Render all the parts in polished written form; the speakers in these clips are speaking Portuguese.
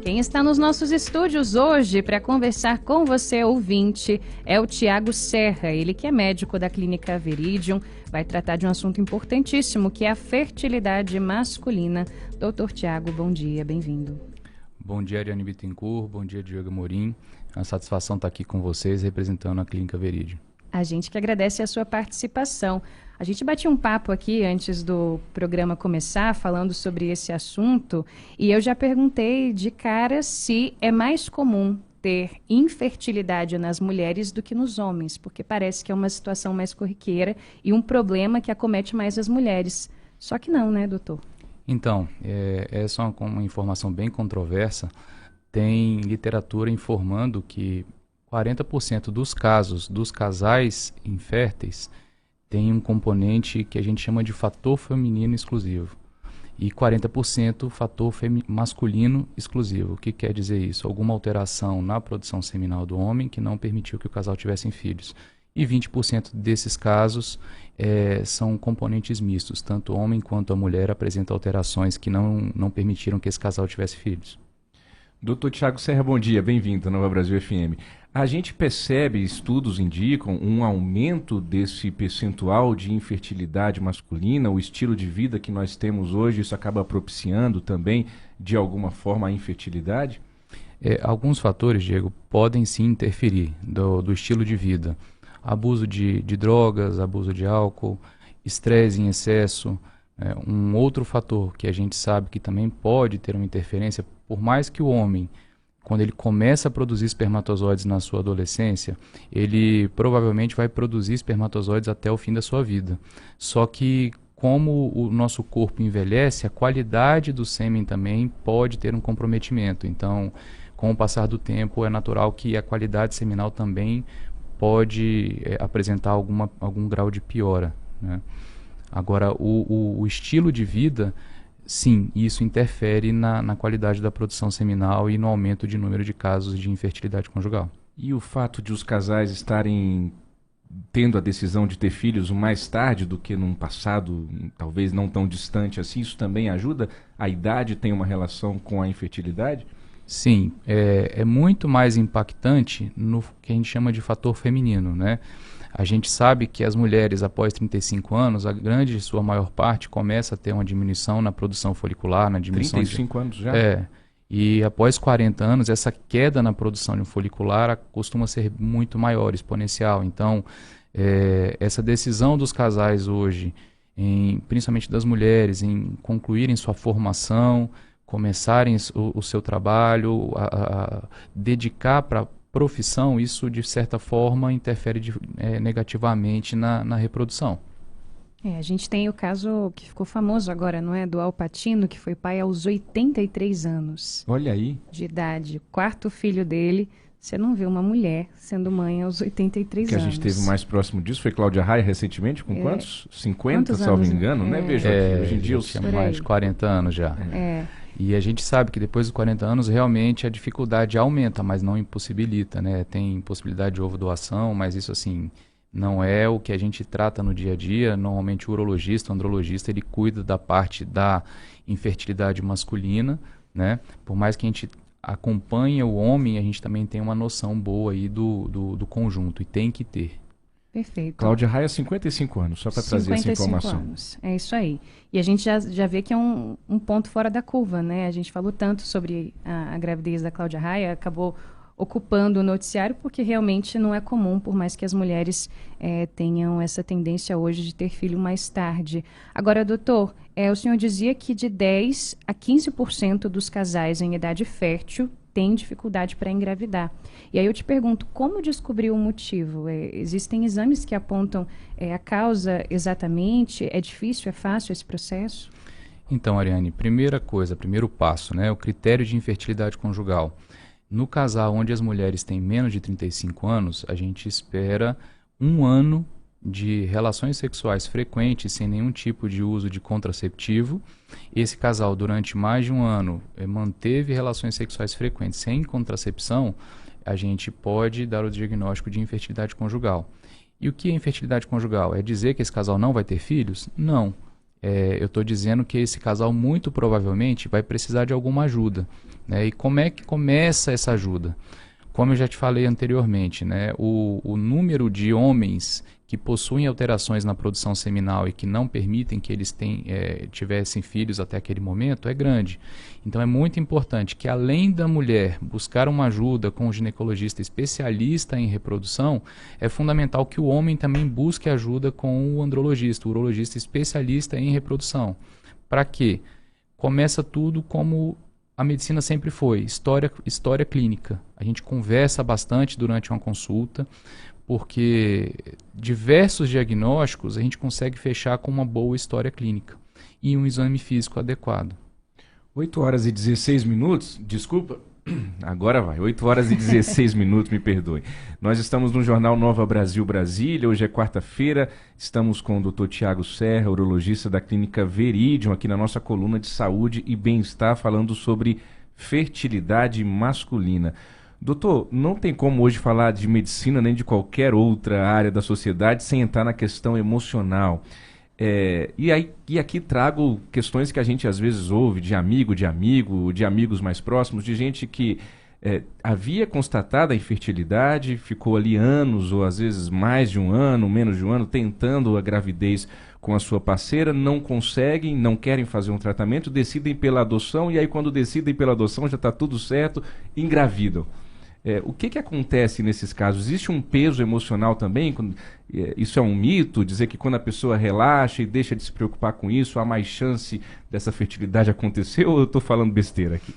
Quem está nos nossos estúdios hoje para conversar com você, ouvinte, é o Tiago Serra, ele que é médico da Clínica Viridium, vai tratar de um assunto importantíssimo, que é a fertilidade masculina. Doutor Tiago, bom dia, bem-vindo. Bom dia, Ariane Bittencourt, bom dia, Diego Amorim. É uma satisfação estar aqui com vocês, representando a Clínica Viridium. A gente que agradece a sua participação. A gente batia um papo aqui antes do programa começar, falando sobre esse assunto, e eu já perguntei de cara se é mais comum ter infertilidade nas mulheres do que nos homens, porque parece que é uma situação mais corriqueira e um problema que acomete mais as mulheres. Só que não, né, doutor? Então, essa é uma informação bem controversa. Tem literatura informando que 40% dos casos dos casais inférteis tem um componente que a gente chama de fator feminino exclusivo e 40% fator masculino exclusivo. O que quer dizer isso? Alguma alteração na produção seminal do homem que não permitiu que o casal tivesse filhos. E 20% desses casos são componentes mistos. Tanto o homem quanto a mulher apresentam alterações que não permitiram que esse casal tivesse filhos. Doutor Tiago Serra, bom dia, bem-vindo à Nova Brasil FM. A gente percebe, estudos indicam, um aumento desse percentual de infertilidade masculina, o estilo de vida que nós temos hoje, isso acaba propiciando também, de alguma forma, a infertilidade? Alguns fatores, Diego, podem sim interferir do estilo de vida. Abuso de drogas, abuso de álcool, estresse em excesso. Um outro fator que a gente sabe que também pode ter uma interferência, por mais que o homem, quando ele começa a produzir espermatozoides na sua adolescência, ele provavelmente vai produzir espermatozoides até o fim da sua vida. Só que, como o nosso corpo envelhece, a qualidade do sêmen também pode ter um comprometimento. Então, com o passar do tempo, é natural que a qualidade seminal também pode apresentar algum grau de piora, né? Agora, o estilo de vida, sim, isso interfere na qualidade da produção seminal e no aumento de número de casos de infertilidade conjugal. E o fato de os casais estarem tendo a decisão de ter filhos mais tarde do que num passado talvez não tão distante assim, isso também ajuda? A idade tem uma relação com a infertilidade? Sim, é muito mais impactante no que a gente chama de fator feminino, né? A gente sabe que as mulheres após 35 anos, a sua maior parte começa a ter uma diminuição na produção folicular, na diminuição 35 anos já? E após 40 anos, essa queda na produção de um folicular costuma ser muito maior, exponencial. Então, essa decisão dos casais hoje, principalmente das mulheres, em concluírem sua formação, começarem o seu trabalho, a dedicar para profissão, isso de certa forma interfere negativamente na reprodução. A gente tem o caso que ficou famoso agora, não é? Do Al Pacino, que foi pai aos 83 anos. Olha aí. De idade. O quarto filho dele, você não vê uma mulher sendo mãe aos 83 anos. Que a gente teve mais próximo disso foi Cláudia Raia recentemente, com quantos? 50, quantos salvo anos? engano, né? Veja, hoje em dia eu tinha mais de 40 anos já. E a gente sabe que depois dos 40 anos realmente a dificuldade aumenta, mas não impossibilita, né? Tem possibilidade de ovo-doação, mas isso assim não é o que a gente trata no dia a dia. Normalmente o urologista, o andrologista, ele cuida da parte da infertilidade masculina, né? Por mais que a gente acompanhe o homem, a gente também tem uma noção boa aí do conjunto, e tem que ter. Perfeito. Cláudia Raia, 55 anos, só para trazer essa informação. 55 anos, é isso aí. E a gente já vê que é um ponto fora da curva, né? A gente falou tanto sobre a gravidez da Cláudia Raia, acabou ocupando o noticiário porque realmente não é comum, por mais que as mulheres tenham essa tendência hoje de ter filho mais tarde. Agora, doutor, o senhor dizia que de 10% a 15% dos casais em idade fértil têm dificuldade para engravidar. E aí eu te pergunto, como descobrir o motivo? Existem exames que apontam a causa exatamente? É difícil, é fácil esse processo? Então, Ariane, primeiro passo, né, o critério de infertilidade conjugal. No casal onde as mulheres têm menos de 35 anos, a gente espera 1 ano de relações sexuais frequentes, sem nenhum tipo de uso de contraceptivo. Esse casal, durante mais de 1 ano, manteve relações sexuais frequentes sem contracepção, a gente pode dar o diagnóstico de infertilidade conjugal. E o que é infertilidade conjugal? É dizer que esse casal não vai ter filhos? Não. eu estou dizendo que esse casal muito provavelmente vai precisar de alguma ajuda, né? E como é que começa essa ajuda? Como eu já te falei anteriormente, né, o número de homens que possuem alterações na produção seminal e que não permitem que eles tivessem filhos até aquele momento é grande. Então é muito importante que, além da mulher buscar uma ajuda com um ginecologista especialista em reprodução, é fundamental que o homem também busque ajuda com o andrologista, o urologista especialista em reprodução. Para quê? Começa tudo como a medicina sempre foi, história clínica. A gente conversa bastante durante uma consulta, porque diversos diagnósticos a gente consegue fechar com uma boa história clínica e um exame físico adequado. 8 horas e 16 minutos, desculpa, agora vai, 8 horas e 16 minutos, me perdoe. Nós estamos no Jornal Nova Brasil Brasília, hoje é quarta-feira, estamos com o Dr. Tiago Serra, urologista da Clínica Veridium, aqui na nossa coluna de saúde e bem-estar, falando sobre fertilidade masculina. Doutor, não tem como hoje falar de medicina nem de qualquer outra área da sociedade sem entrar na questão emocional. E aqui trago questões que a gente às vezes ouve de amigo, de amigos mais próximos, de gente que havia constatado a infertilidade, ficou ali anos ou às vezes mais de um ano, menos de um ano, tentando a gravidez com a sua parceira, não conseguem, não querem fazer um tratamento, decidem pela adoção e aí quando decidem pela adoção já está tudo certo, engravidam. O que acontece nesses casos? Existe um peso emocional também? Isso é um mito? Dizer que quando a pessoa relaxa e deixa de se preocupar com isso, há mais chance dessa fertilidade acontecer? Ou eu estou falando besteira aqui?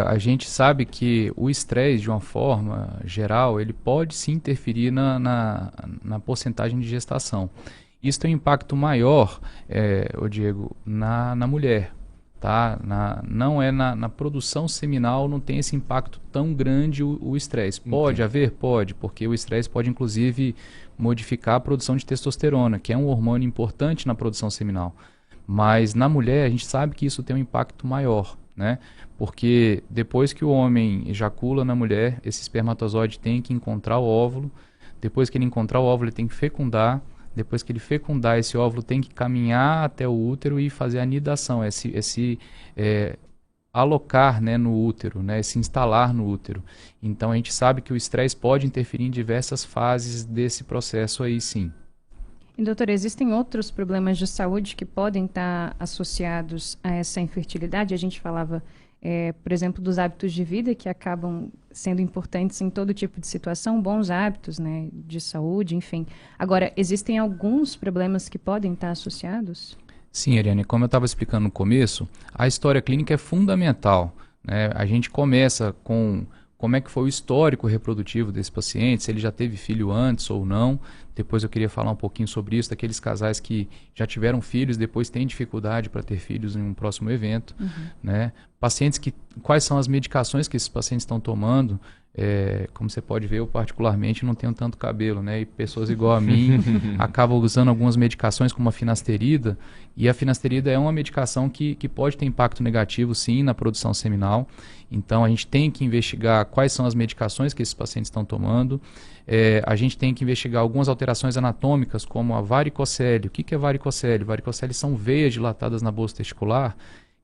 A gente sabe que o estresse, de uma forma geral, ele pode sim interferir na porcentagem de gestação. Isso tem um impacto maior, Diego, na mulher. Tá? Não é na produção seminal, não tem esse impacto tão grande o estresse. Pode haver? Pode, porque o estresse pode inclusive modificar a produção de testosterona, que é um hormônio importante na produção seminal. Mas na mulher a gente sabe que isso tem um impacto maior, né? Porque depois que o homem ejacula na mulher, esse espermatozoide tem que encontrar o óvulo, depois que ele encontrar o óvulo ele tem que fecundar. Depois que ele fecundar, esse óvulo tem que caminhar até o útero e fazer a anidação, alocar, né, no útero, né, se instalar no útero. Então a gente sabe que o estresse pode interferir em diversas fases desse processo aí, sim. E, doutor, existem outros problemas de saúde que podem estar associados a essa infertilidade? A gente falava, por exemplo, dos hábitos de vida que acabam sendo importantes em todo tipo de situação, bons hábitos, né, de saúde, enfim. Agora, existem alguns problemas que podem estar associados? Sim, Ariane, como eu estava explicando no começo, a história clínica é fundamental, né? A gente começa com como é que foi o histórico reprodutivo desse paciente, se ele já teve filho antes ou não. Depois eu queria falar um pouquinho sobre isso, daqueles casais que já tiveram filhos, depois têm dificuldade para ter filhos em um próximo evento, né? Pacientes quais são as medicações que esses pacientes estão tomando? Como você pode ver, eu particularmente não tenho tanto cabelo, né? E pessoas igual a mim acabam usando algumas medicações como a finasterida, e a finasterida é uma medicação que pode ter impacto negativo, sim, na produção seminal. Então a gente tem que investigar quais são as medicações que esses pacientes estão tomando. A gente tem que investigar algumas alterações anatômicas, como a varicocele. O que é varicocele? Varicocele são veias dilatadas na bolsa testicular,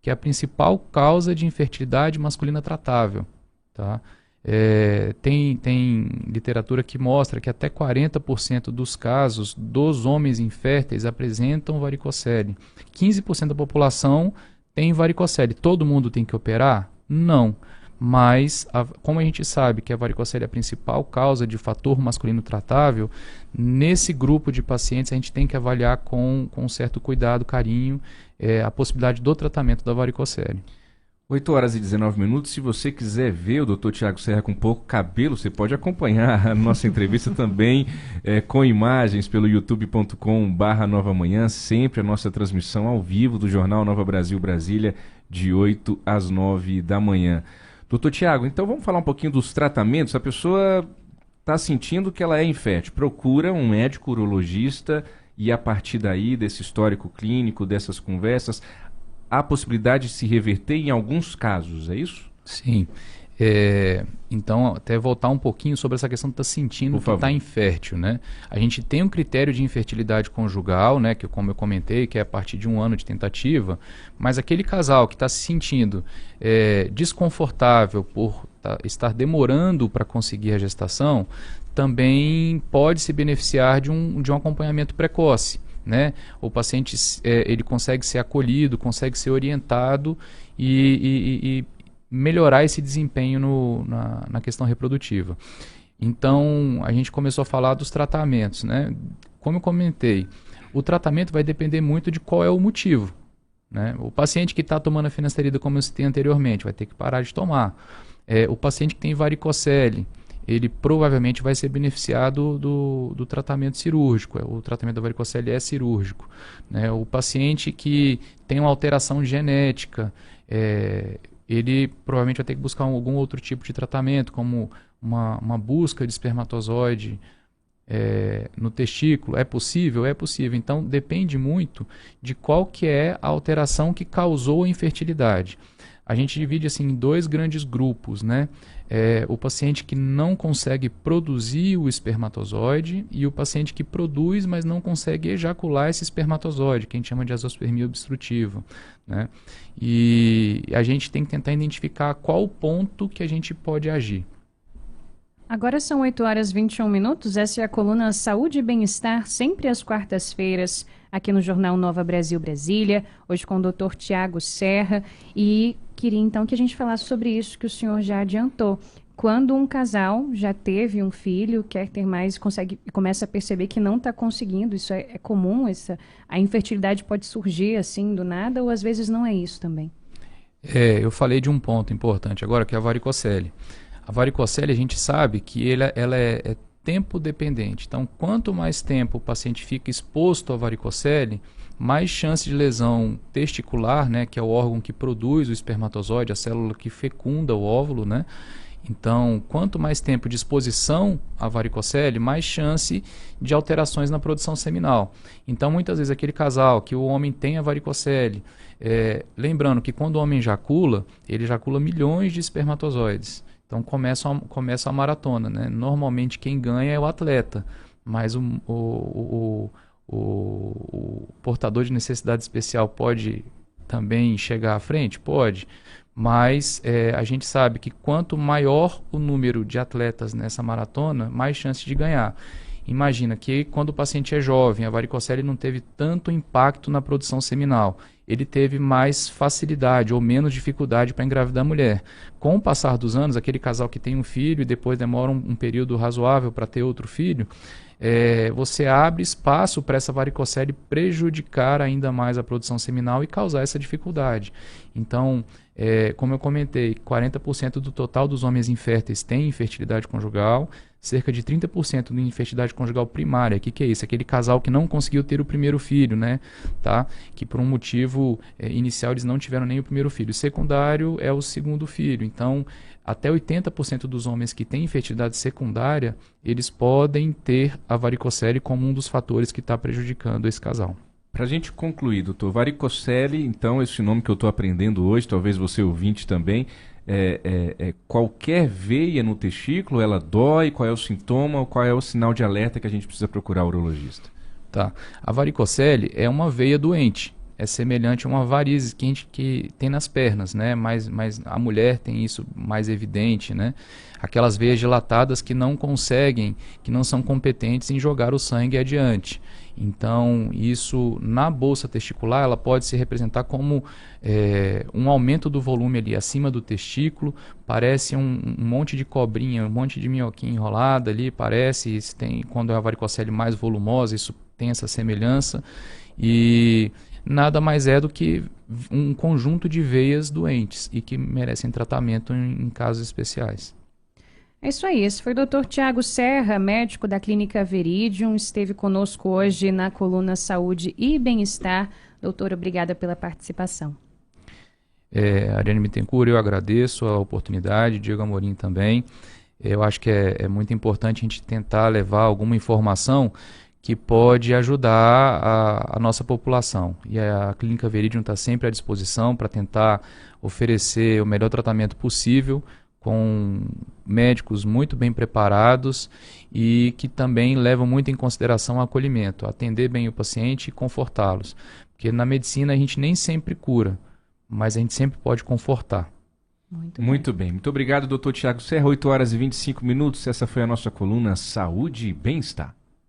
que é a principal causa de infertilidade masculina tratável, tá? Tem literatura que mostra que até 40% dos casos dos homens inférteis apresentam varicocele. 15% da população tem varicocele. Todo mundo tem que operar? Não. Mas, como a gente sabe que a varicocele é a principal causa de fator masculino tratável, nesse grupo de pacientes a gente tem que avaliar com um certo cuidado, carinho, a possibilidade do tratamento da varicocele. 8 horas e 19 minutos. Se você quiser ver o Dr. Tiago Serra com pouco cabelo, você pode acompanhar a nossa entrevista também com imagens pelo youtube.com/Nova Manhã, sempre a nossa transmissão ao vivo do Jornal Nova Brasil Brasília, de 8 às 9 da manhã. Doutor Tiago, então vamos falar um pouquinho dos tratamentos. A pessoa está sentindo que ela é infértil, procura um médico urologista e a partir daí, desse histórico clínico, dessas conversas, há possibilidade de se reverter em alguns casos, é isso? Sim. Então, até voltar um pouquinho sobre essa questão de estar sentindo que está infértil, né? A gente tem um critério de infertilidade conjugal, né? Que, como eu comentei, que é a partir de 1 ano de tentativa, mas aquele casal que está se sentindo desconfortável por estar demorando para conseguir a gestação, também pode se beneficiar de um acompanhamento precoce, né? O paciente ele consegue ser acolhido, consegue ser orientado e melhorar esse desempenho na questão reprodutiva. Então, a gente começou a falar dos tratamentos, né? Como eu comentei, o tratamento vai depender muito de qual é o motivo, né? O paciente que está tomando a finasterida, como eu citei anteriormente, vai ter que parar de tomar. O paciente que tem varicocele, ele provavelmente vai ser beneficiado do tratamento cirúrgico. O tratamento da varicocele é cirúrgico, né? O paciente que tem uma alteração genética, ele provavelmente vai ter que buscar algum outro tipo de tratamento, como uma busca de espermatozoide no testículo. É possível? É possível. Então, depende muito de qual que é a alteração que causou a infertilidade. A gente divide assim, em 2 grandes grupos, né? O paciente que não consegue produzir o espermatozoide e o paciente que produz, mas não consegue ejacular esse espermatozoide, que a gente chama de azoospermia obstrutiva, né? E a gente tem que tentar identificar qual o ponto que a gente pode agir. Agora são 8h21. Essa é a coluna Saúde e Bem-Estar, sempre às quartas-feiras, aqui no Jornal Nova Brasil Brasília, hoje com o Dr. Tiago Serra. E queria então que a gente falasse sobre isso que o senhor já adiantou. Quando um casal já teve um filho, quer ter mais e começa a perceber que não está conseguindo, isso é comum, a infertilidade pode surgir assim do nada, ou às vezes não é isso também? Eu falei de um ponto importante agora, que é a varicocele. A varicocele, a gente sabe que ela é tempo dependente. Então, quanto mais tempo o paciente fica exposto à varicocele, mais chance de lesão testicular, né, que é o órgão que produz o espermatozoide, a célula que fecunda o óvulo, né? Então, quanto mais tempo de exposição à varicocele, mais chance de alterações na produção seminal. Então, muitas vezes, aquele casal que o homem tem a varicocele, lembrando que quando o homem ejacula, ele ejacula milhões de espermatozoides. Então começa a maratona, né? Normalmente quem ganha é o atleta, mas o portador de necessidade especial pode também chegar à frente? Pode, mas a gente sabe que quanto maior o número de atletas nessa maratona, mais chance de ganhar. Imagina que quando o paciente é jovem, a varicocele não teve tanto impacto na produção seminal. Ele teve mais facilidade ou menos dificuldade para engravidar a mulher. Com o passar dos anos, aquele casal que tem um filho e depois demora um período razoável para ter outro filho, você abre espaço para essa varicocele prejudicar ainda mais a produção seminal e causar essa dificuldade. Então, como eu comentei, 40% do total dos homens inférteis têm infertilidade conjugal, cerca de 30% de infertilidade conjugal primária. O que é isso? Aquele casal que não conseguiu ter o primeiro filho, né? Tá? Que por um motivo inicial eles não tiveram nem o primeiro filho. O secundário é o segundo filho. Então, até 80% dos homens que têm infertilidade secundária, eles podem ter a varicocele como um dos fatores que está prejudicando esse casal. Para a gente concluir, doutor, varicocele, então, esse nome que eu estou aprendendo hoje, talvez você ouvinte também, qualquer veia no testículo, ela dói, qual é o sintoma, qual é o sinal de alerta que a gente precisa procurar o urologista? Tá. A varicocele é uma veia doente, é semelhante a uma varizes que tem nas pernas, né? Mas a mulher tem isso mais evidente, né? Aquelas veias dilatadas que não conseguem, que não são competentes em jogar o sangue adiante. Então, isso na bolsa testicular, ela pode se representar como um aumento do volume ali acima do testículo, parece um monte de cobrinha, um monte de minhoquinha enrolada ali, parece, quando é a varicocele mais volumosa, isso tem essa semelhança, e nada mais é do que um conjunto de veias doentes e que merecem tratamento em casos especiais. É isso aí, esse foi o Dr. Tiago Serra, médico da Clínica Veridium, esteve conosco hoje na coluna Saúde e Bem-Estar. Doutor, obrigada pela participação. Ariane Bittencourt, eu agradeço a oportunidade, Diego Amorim também. Eu acho que é muito importante a gente tentar levar alguma informação que pode ajudar a nossa população. E a Clínica Veridium está sempre à disposição para tentar oferecer o melhor tratamento possível com médicos muito bem preparados e que também levam muito em consideração o acolhimento, atender bem o paciente e confortá-los. Porque na medicina a gente nem sempre cura, mas a gente sempre pode confortar. Muito bem. Muito obrigado, Dr. Tiago Serra. 8 horas e 25 minutos. Essa foi a nossa coluna Saúde e Bem-Estar.